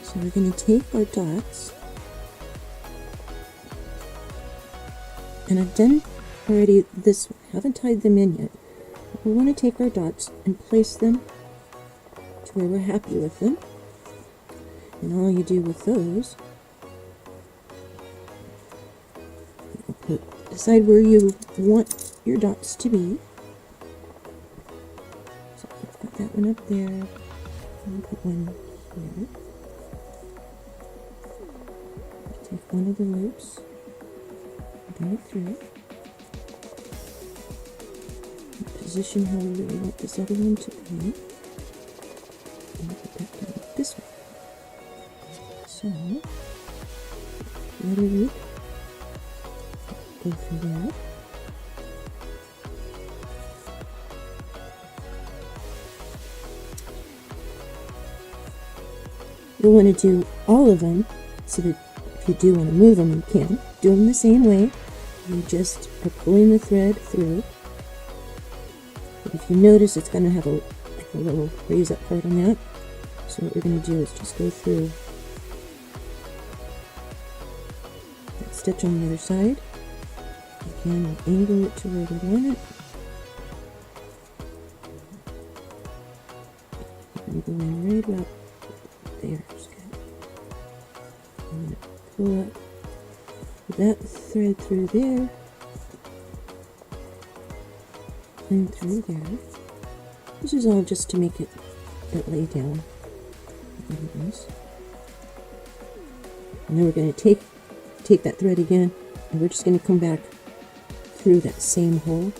So we're going to take our dots, and I've done already this one, haven't tied them in yet. We want to take our dots and place them to where we're happy with them. And all you do with those, decide where you want your dots to be. So I've got that one up there, and put one here. Take one of the loops, bring it through, position how we really want this other one to be, and put that down this way. So, another loop, go through there. You'll want to do all of them so that if you do want to move them, you can. Do them the same way. You just are pulling the thread through. But if you notice, it's going to have a little raise up part on that. So what we're going to do is just go through that stitch on the other side. Again, we'll angle it to where we want it. And go in right about there. I'm going to pull up that thread through there and through there. This is all just to make it lay down. And then we're going to take that thread again, and we're just going to come back through that same hole.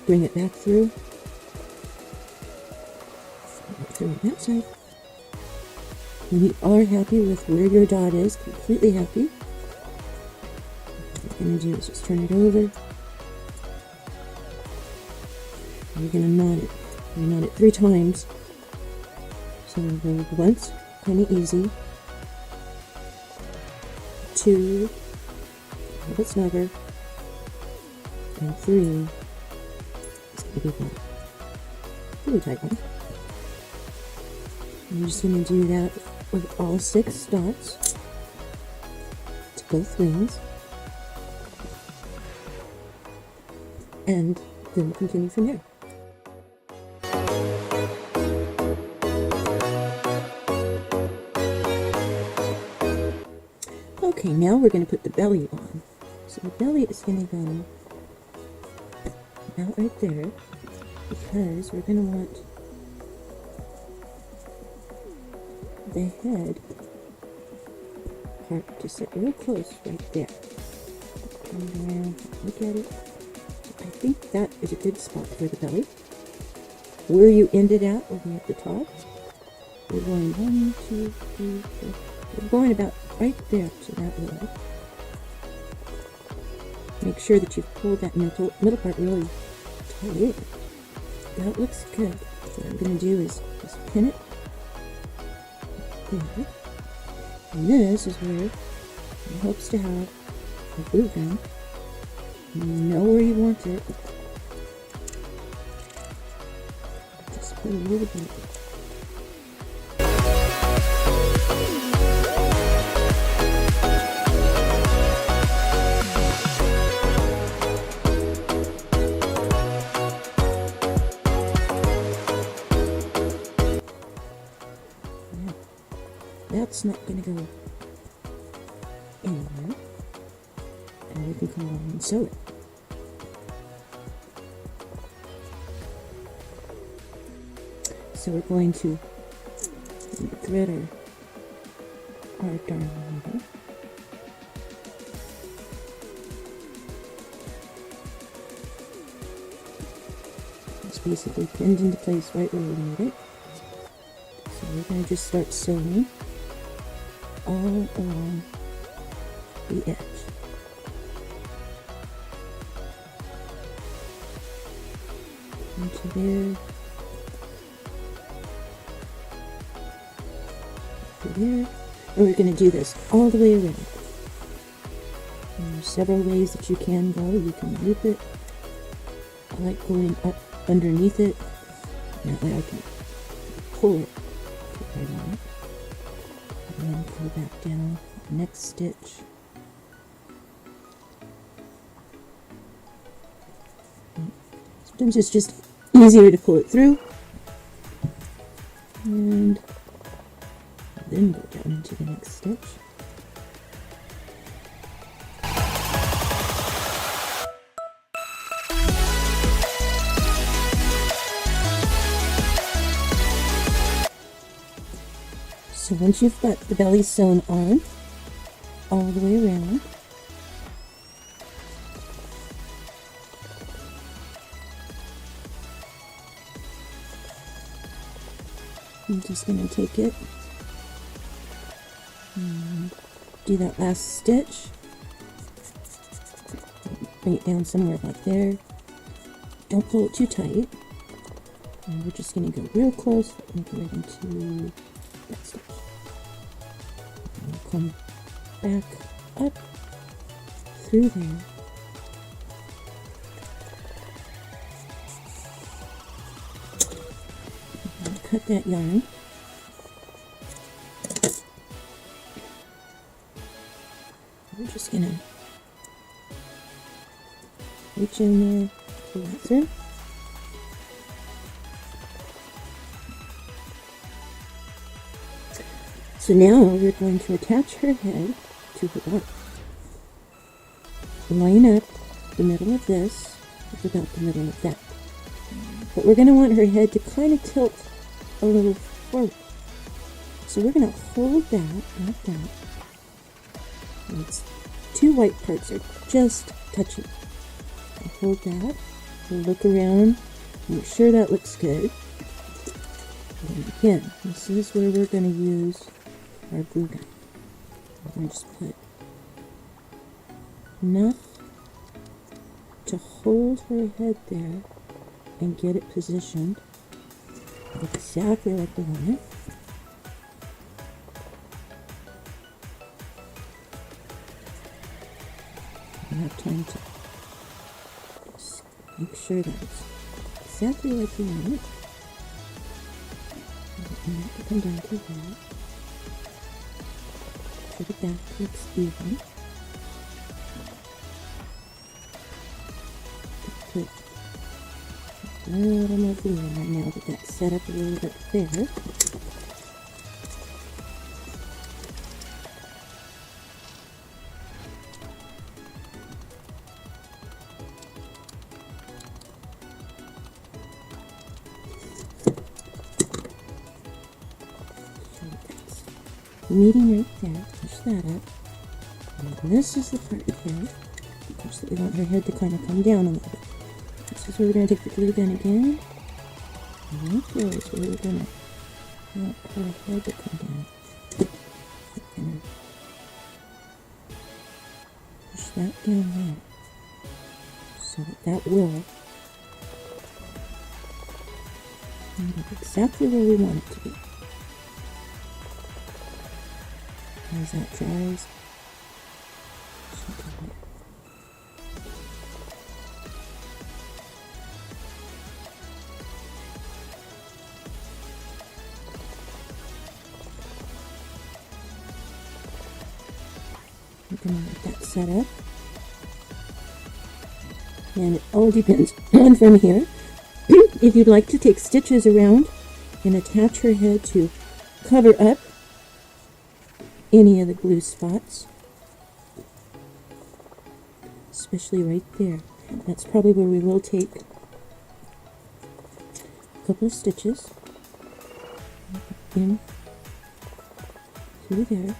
Bring it back through on that side. When you are happy with where your dot is, completely happy, what you're going to do is just turn it over. And you're going to knot it. You knot it 3 times. So we'll go once, kind of easy. 2, a little bit snugger. And 3, it's going to be one. Pretty tight one. I'm just going to do that with all 6 dots to both wings, and then we'll continue from there. Okay, now we're going to put the belly on. So the belly is going to go about right there, because we're going to want the head part to sit real close right there. Turn it around, look at it. I think that is a good spot for the belly. Where you ended at will be at the top. We're going 1, 2, 3, 4. We're going about right there to that level. Make sure that you've pulled that middle part really tight in. That looks good. So what I'm going to do is just pin it there. And this is where it helps to have a glue gun. You know where you want it. Just put a little bit. That's not going to go anywhere, and we can come along and sew it. So we're going to thread our darn needle. It's basically pinned into place right where we need it. So we're going to just start sewing all along the edge. Into there, to there, and we're going to do this all the way around. And there's several ways that you can go. You can loop it. I like going up underneath it. That way I can pull it Go back down, next stitch. Sometimes it's just easier to pull it through. And then go down into the next stitch. So once you've got the belly sewn on all the way around, I'm just going to take it and do that last stitch. Bring it down somewhere about there. Don't pull it too tight. And we're just going to go real close and go right into that stitch. And we'll come back up through there. And cut that yarn. We're just going to reach in there, pull that through. So now we're going to attach her head to her bark. Line up the middle of this with about the middle of that. But we're going to want her head to kind of tilt a little forward. So we're going to hold that like that. And its two white parts are just touching. So hold that. We'll look around, make sure that looks good. And again, this is where we're going to use our glue gun. I'm going to just put enough to hold her head there and get it positioned exactly like we want it. I have time to just make sure that it's exactly like we want it. And that to come down to that. So the back looks even. Put a little more glue in there now that that's set up a little bit there. Meeting right there, push that up, and this is the part here, of course, that we want her head to kind of come down a little bit. This is where we're going to take the glue gun again, and right there is where we're going to want her head to come down. We're going to push that down there, so that that will end up exactly where we want it to be. As that dries, we're going to let that set up, and it all depends on from here. If you'd like to take stitches around and attach her head to cover up any of the glue spots, especially right there. That's probably where we will take a couple of stitches in through there.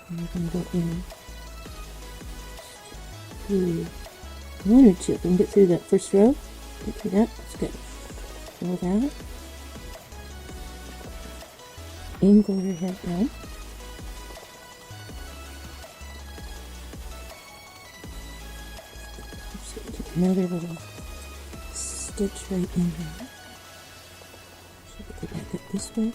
And we're going to go in through one or two. We can get through that first row. Get through that, that's good. Pull that. Angle her head down. Just going to take another little stitch right in here. So we go back up this way.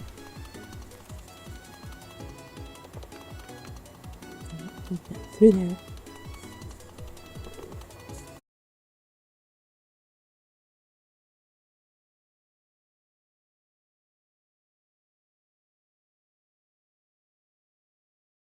Pull that through there.